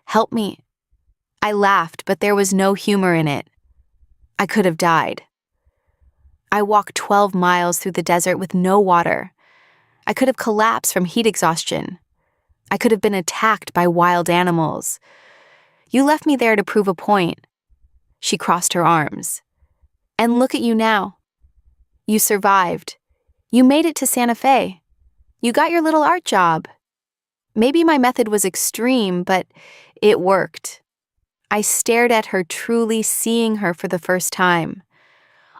S1: Help me. I laughed, but there was no humor in it. I could have died. I walked 12 miles through the desert with no water. I could have collapsed from heat exhaustion. I could have been attacked by wild animals. You left me there to prove a point. She crossed her arms. And look at you now. You survived. You made it to Santa Fe. You got your little art job. Maybe my method was extreme, but it worked. I stared at her, truly seeing her for the first time.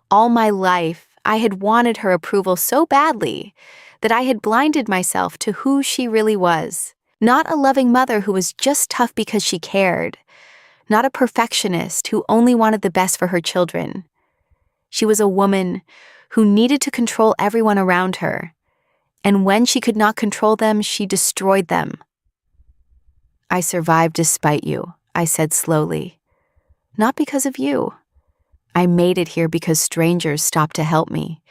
S1: All my life, I had wanted her approval so badly that I had blinded myself to who she really was. Not a loving mother who was just tough because she cared. Not a perfectionist who only wanted the best for her children. She was a woman who needed to control everyone around her. And when she could not control them, she destroyed them. I survived despite you, I said slowly. Not because of you. I made it here because strangers stopped to help me.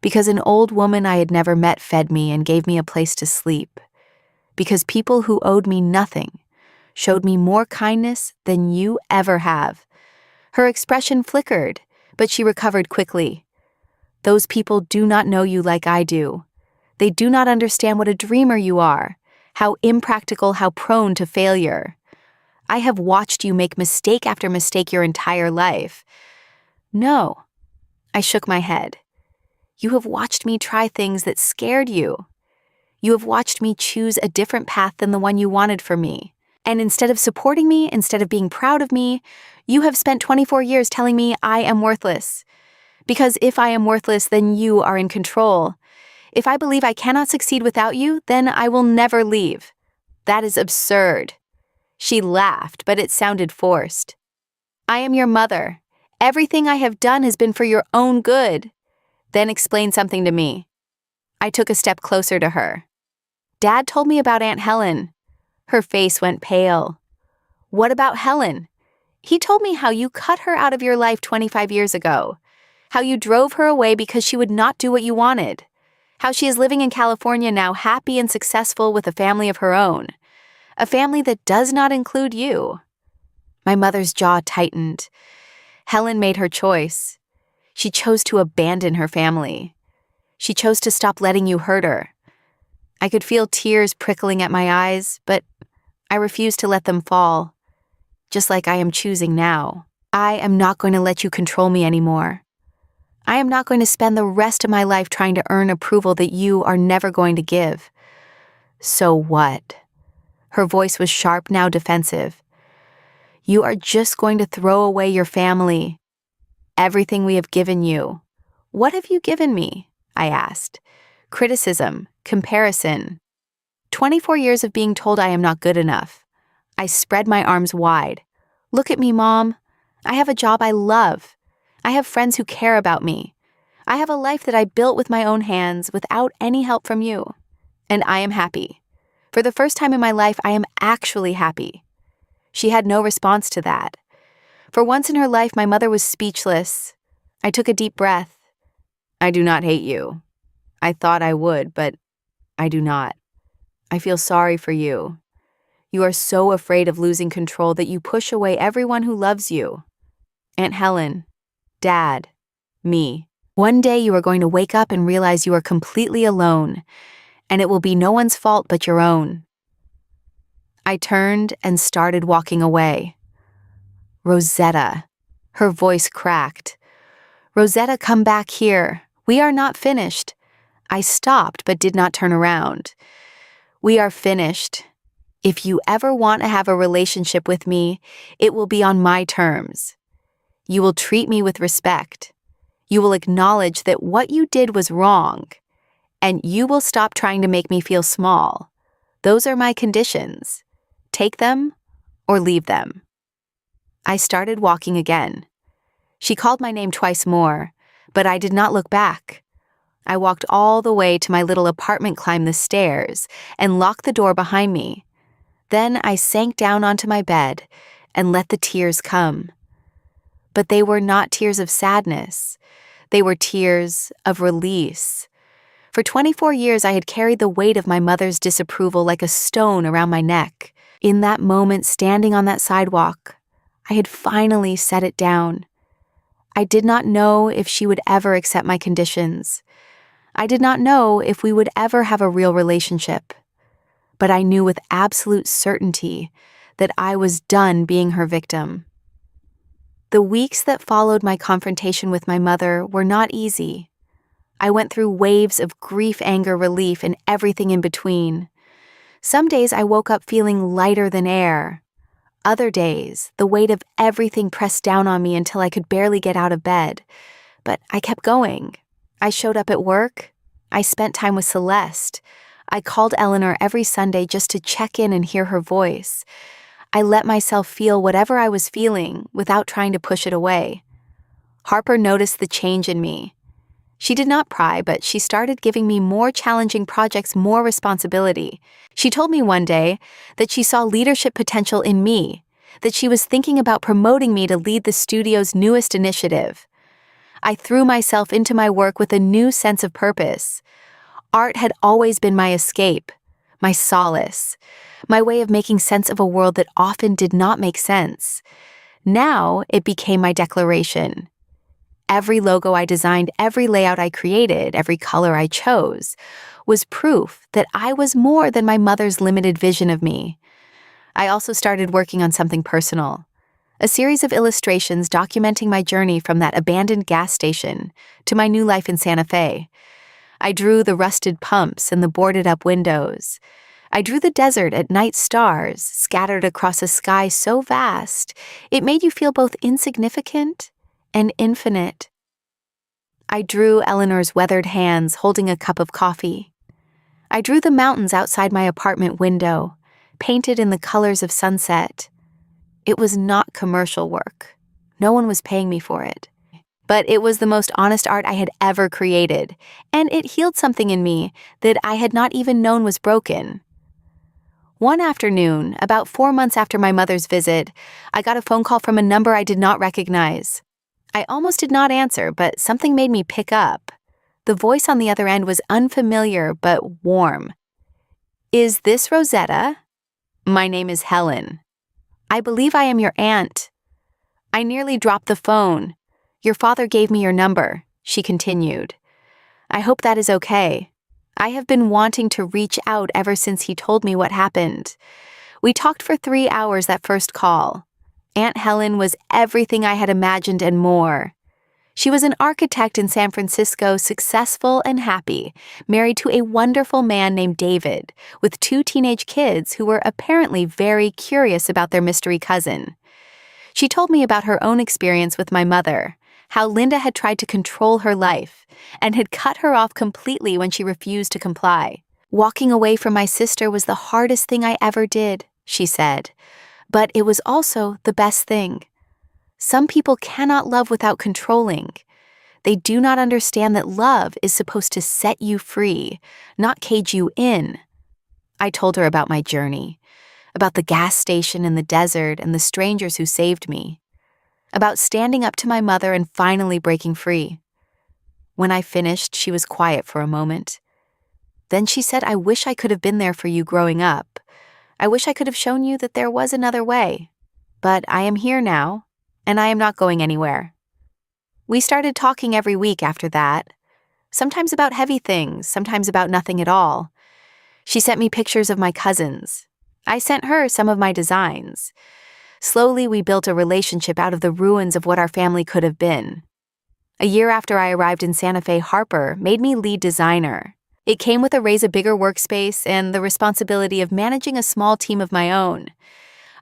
S1: Because an old woman I had never met fed me and gave me a place to sleep. Because people who owed me nothing showed me more kindness than you ever have. Her expression flickered, but she recovered quickly. Those people do not know you like I do. They do not understand what a dreamer you are, how impractical, how prone to failure. I have watched you make mistake after mistake your entire life. No, I shook my head. You have watched me try things that scared you. You have watched me choose a different path than the one you wanted for me. And instead of supporting me, instead of being proud of me, you have spent 24 years telling me I am worthless. Because if I am worthless, then you are in control. If I believe I cannot succeed without you, then I will never leave. That is absurd. She laughed, but it sounded forced. I am your mother. Everything I have done has been for your own good. Then explain something to me. I took a step closer to her. Dad told me about Aunt Helen. Her face went pale. What about Helen? He told me how you cut her out of your life 25 years ago. How you drove her away because she would not do what you wanted. How she is living in California now, happy and successful with a family of her own. A family that does not include you. My mother's jaw tightened. Helen made her choice. She chose to abandon her family. She chose to stop letting you hurt her. I could feel tears prickling at my eyes, but I refused to let them fall. Just like I am choosing now. I am not going to let you control me anymore. I am not going to spend the rest of my life trying to earn approval that you are never going to give. So what? Her voice was sharp, now defensive. You are just going to throw away your family. Everything we have given you. What have you given me? I asked. Criticism, comparison. 24 years of being told I am not good enough. I spread my arms wide. Look at me, Mom. I have a job I love. I have friends who care about me. I have a life that I built with my own hands without any help from you. And I am happy. For the first time in my life, I am actually happy. She had no response to that. For once in her life, my mother was speechless. I took a deep breath. I do not hate you. I thought I would, but I do not. I feel sorry for you. You are so afraid of losing control that you push away everyone who loves you. Aunt Helen, Dad, me. One day you are going to wake up and realize you are completely alone, and it will be no one's fault but your own. I turned and started walking away. Rosetta. Her voice cracked. Rosetta, come back here. We are not finished. I stopped but did not turn around. We are finished. If you ever want to have a relationship with me, it will be on my terms. You will treat me with respect. You will acknowledge that what you did was wrong, and you will stop trying to make me feel small. Those are my conditions. Take them or leave them. I started walking again. She called my name twice more, but I did not look back. I walked all the way to my little apartment, climbed the stairs, and locked the door behind me. Then I sank down onto my bed and let the tears come. But they were not tears of sadness. They were tears of release. For 24 years, I had carried the weight of my mother's disapproval like a stone around my neck. In that moment, standing on that sidewalk, I had finally set it down. I did not know if she would ever accept my conditions. I did not know if we would ever have a real relationship. But I knew with absolute certainty that I was done being her victim. The weeks that followed my confrontation with my mother were not easy. I went through waves of grief, anger, relief, and everything in between. Some days I woke up feeling lighter than air. Other days, the weight of everything pressed down on me until I could barely get out of bed. But I kept going. I showed up at work. I spent time with Celeste. I called Eleanor every Sunday just to check in and hear her voice. I let myself feel whatever I was feeling without trying to push it away. Harper noticed the change in me. She did not pry, but she started giving me more challenging projects, more responsibility. She told me one day that she saw leadership potential in me, that she was thinking about promoting me to lead the studio's newest initiative. I threw myself into my work with a new sense of purpose. Art had always been my escape, my solace, my way of making sense of a world that often did not make sense. Now it became my declaration. Every logo I designed, every layout I created, every color I chose, was proof that I was more than my mother's limited vision of me. I also started working on something personal, a series of illustrations documenting my journey from that abandoned gas station to my new life in Santa Fe. I drew the rusted pumps and the boarded-up windows. I drew the desert at night, stars scattered across a sky so vast it made you feel both insignificant and infinite. I drew Eleanor's weathered hands holding a cup of coffee. I drew the mountains outside my apartment window, painted in the colors of sunset. It was not commercial work. No one was paying me for it. But it was the most honest art I had ever created, and it healed something in me that I had not even known was broken. One afternoon, about 4 months after my mother's visit, I got a phone call from a number I did not recognize. I almost did not answer, but something made me pick up. The voice on the other end was unfamiliar but warm. "Is this Rosetta? My name is Helen. I believe I am your aunt." I nearly dropped the phone. "Your father gave me your number," she continued. "I hope that is okay. I have been wanting to reach out ever since he told me what happened. We talked for 3 hours that first call. Aunt Helen was everything I had imagined and more. She was an architect in San Francisco, successful and happy, married to a wonderful man named David, with 2 teenage kids who were apparently very curious about their mystery cousin. She told me about her own experience with my mother, how Linda had tried to control her life and had cut her off completely when she refused to comply. "Walking away from my sister was the hardest thing I ever did," she said, "but it was also the best thing. Some people cannot love without controlling. They do not understand that love is supposed to set you free, not cage you in. I told her about my journey, about the gas station in the desert and the strangers who saved me, about standing up to my mother and finally breaking free. When I finished, she was quiet for a moment. Then she said, "I wish I could have been there for you growing up. I wish I could have shown you that there was another way. But I am here now, and I am not going anywhere." We started talking every week after that, sometimes about heavy things, sometimes about nothing at all. She sent me pictures of my cousins. I sent her some of my designs. Slowly, we built a relationship out of the ruins of what our family could have been. A year after I arrived in Santa Fe, Harper made me lead designer. It came with a raise, a bigger workspace, and the responsibility of managing a small team of my own.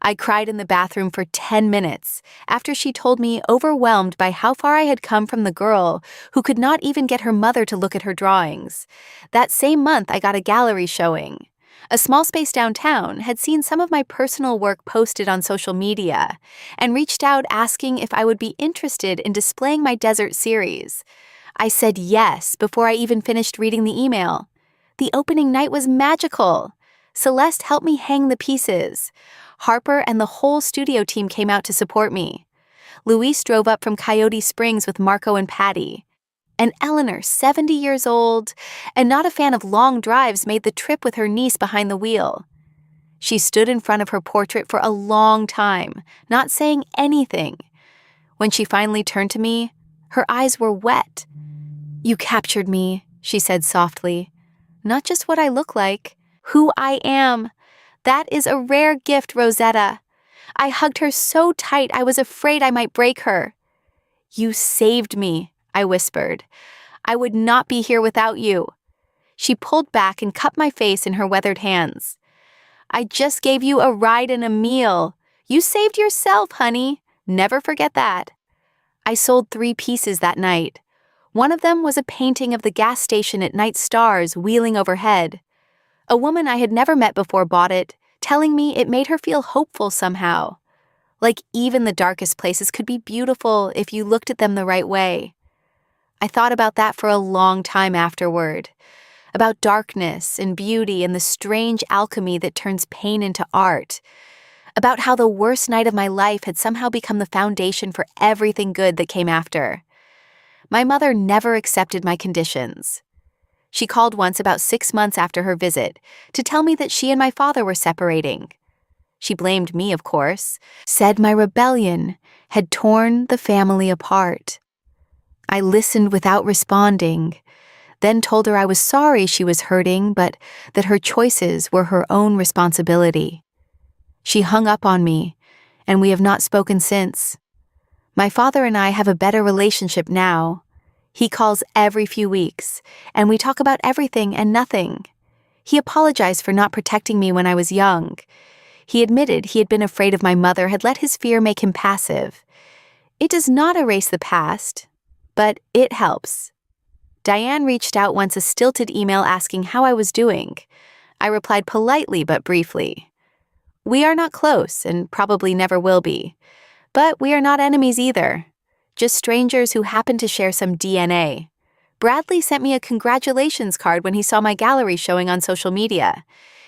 S1: I cried in the bathroom for 10 minutes after she told me, overwhelmed by how far I had come from the girl who could not even get her mother to look at her drawings. That same month, I got a gallery showing. A small space downtown had seen some of my personal work posted on social media and reached out asking if I would be interested in displaying my desert series. I said yes before I even finished reading the email. The opening night was magical. Celeste helped me hang the pieces. Harper and the whole studio team came out to support me. Luis drove up from Coyote Springs with Marco and Patty. And Eleanor, 70 years old, and not a fan of long drives, made the trip with her niece behind the wheel. She stood in front of her portrait for a long time, not saying anything. When she finally turned to me, her eyes were wet. "You captured me," she said softly. "Not just what I look like, who I am. That is a rare gift, Rosetta." I hugged her so tight I was afraid I might break her. "You saved me," I whispered. "I would not be here without you." She pulled back and cupped my face in her weathered hands. "I just gave you a ride and a meal. You saved yourself, honey. Never forget that." I sold 3 pieces that night. One of them was a painting of the gas station at night, stars wheeling overhead. A woman I had never met before bought it, telling me it made her feel hopeful somehow. Like even the darkest places could be beautiful if you looked at them the right way. I thought about that for a long time afterward, about darkness and beauty and the strange alchemy that turns pain into art, about how the worst night of my life had somehow become the foundation for everything good that came after. My mother never accepted my conditions. She called once about 6 months after her visit to tell me that she and my father were separating. She blamed me, of course, said my rebellion had torn the family apart. I listened without responding, then told her I was sorry she was hurting, but that her choices were her own responsibility. She hung up on me, and we have not spoken since. My father and I have a better relationship now. He calls every few weeks, and we talk about everything and nothing. He apologized for not protecting me when I was young. He admitted he had been afraid of my mother, had let his fear make him passive. It does not erase the past, but it helps. Diane reached out once, a stilted email asking how I was doing. I replied politely but briefly. We are not close and probably never will be, but we are not enemies either. Just strangers who happen to share some DNA. Bradley sent me a congratulations card when he saw my gallery showing on social media.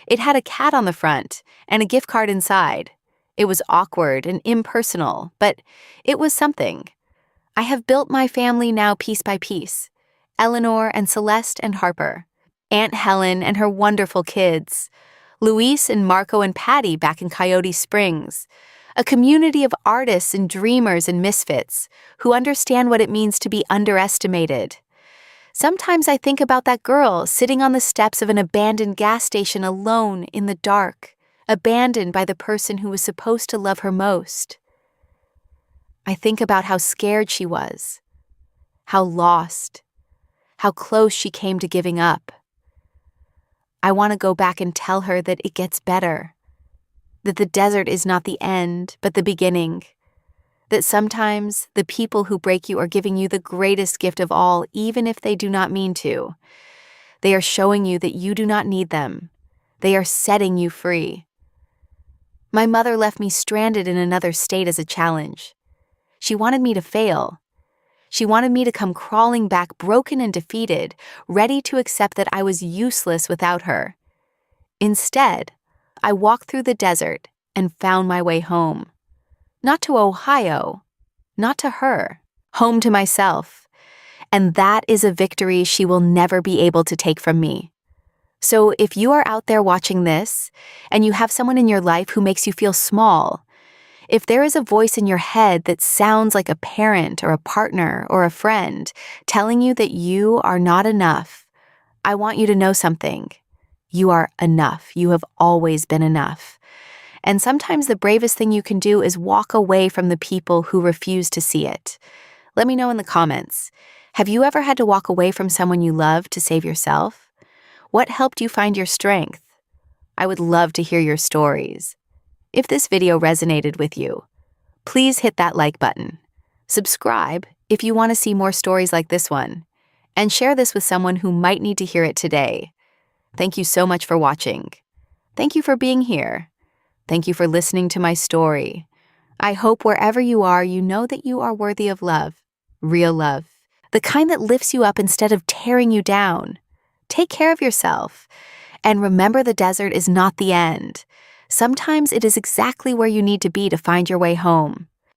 S1: It had a cat on the front and a gift card inside. It was awkward and impersonal, but it was something. I have built my family now piece by piece. Eleanor and Celeste and Harper. Aunt Helen and her wonderful kids. Luis and Marco and Patty back in Coyote Springs. A community of artists and dreamers and misfits who understand what it means to be underestimated. Sometimes I think about that girl sitting on the steps of an abandoned gas station alone in the dark, abandoned by the person who was supposed to love her most. I think about how scared she was, how lost, how close she came to giving up. I want to go back and tell her that it gets better, that the desert is not the end, but the beginning, that sometimes the people who break you are giving you the greatest gift of all, even if they do not mean to. They are showing you that you do not need them. They are setting you free. My mother left me stranded in another state as a challenge. She wanted me to fail. She wanted me to come crawling back broken and defeated, ready to accept that I was useless without her. Instead, I walked through the desert and found my way home. Not to Ohio, not to her, home to myself. And that is a victory she will never be able to take from me. So if you are out there watching this, and you have someone in your life who makes you feel small, if there is a voice in your head that sounds like a parent or a partner or a friend telling you that you are not enough, I want you to know something. You are enough. You have always been enough. And sometimes the bravest thing you can do is walk away from the people who refuse to see it. Let me know in the comments. Have you ever had to walk away from someone you love to save yourself? What helped you find your strength? I would love to hear your stories. If this video resonated with you, please hit that like button. Subscribe if you want to see more stories like this one, and share this with someone who might need to hear it today. Thank you so much for watching. Thank you for being here. Thank you for listening to my story. I hope wherever you are, you know that you are worthy of love, real love, the kind that lifts you up instead of tearing you down. Take care of yourself, and remember the desert is not the end. Sometimes it is exactly where you need to be to find your way home.